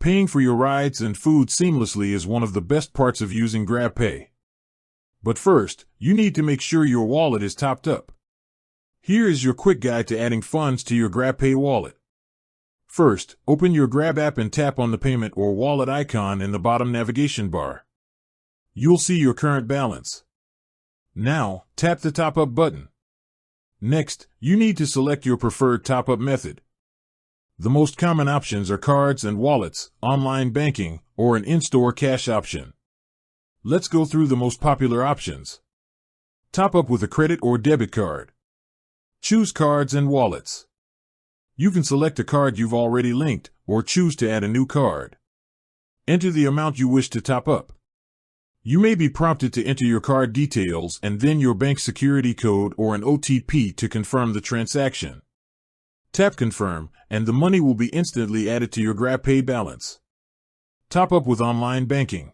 Paying for your rides and food seamlessly is one of the best parts of using GrabPay. But first, you need to make sure your wallet is topped up. Here is your quick guide to adding funds to your GrabPay wallet. First, open your Grab app and tap on the payment or wallet icon in the bottom navigation bar. You'll see your current balance. Now, tap the Top Up button. Next, you need to select your preferred top-up method. The most common options are cards and wallets, online banking, or an in-store cash option. Let's go through the most popular options. Top up with a credit or debit card. Choose cards and wallets. You can select a card you've already linked, or choose to add a new card. Enter the amount you wish to top up. You may be prompted to enter your card details and then your bank security code or an OTP to confirm the transaction. Tap Confirm, and the money will be instantly added to your GrabPay balance. Top up with online banking.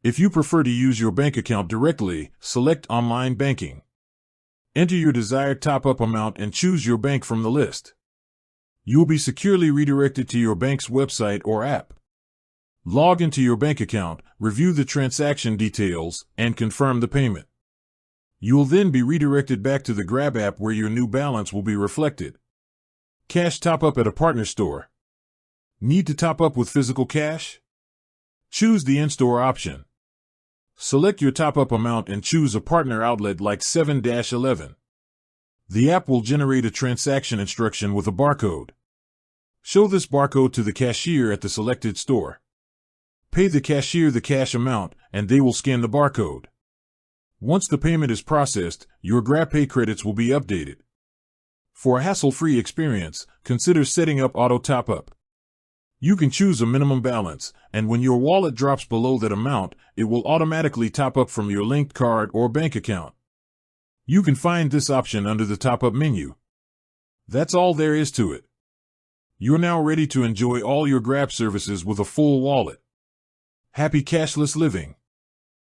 If you prefer to use your bank account directly, select Online Banking. Enter your desired top-up amount and choose your bank from the list. You will be securely redirected to your bank's website or app. Log into your bank account, review the transaction details, and confirm the payment. You will then be redirected back to the Grab app where your new balance will be reflected. Cash top-up at a partner store. Need to top up with physical cash? Choose the in-store option. Select your top-up amount and choose a partner outlet like 7-Eleven. The app will generate a transaction instruction with a barcode. Show this barcode to the cashier at the selected store. Pay the cashier the cash amount, and they will scan the barcode. Once the payment is processed, your GrabPay credits will be updated. For a hassle-free experience, consider setting up Auto Top-Up. You can choose a minimum balance, and when your wallet drops below that amount, it will automatically top up from your linked card or bank account. You can find this option under the Top-Up menu. That's all there is to it. You're now ready to enjoy all your Grab services with a full wallet. Happy cashless living!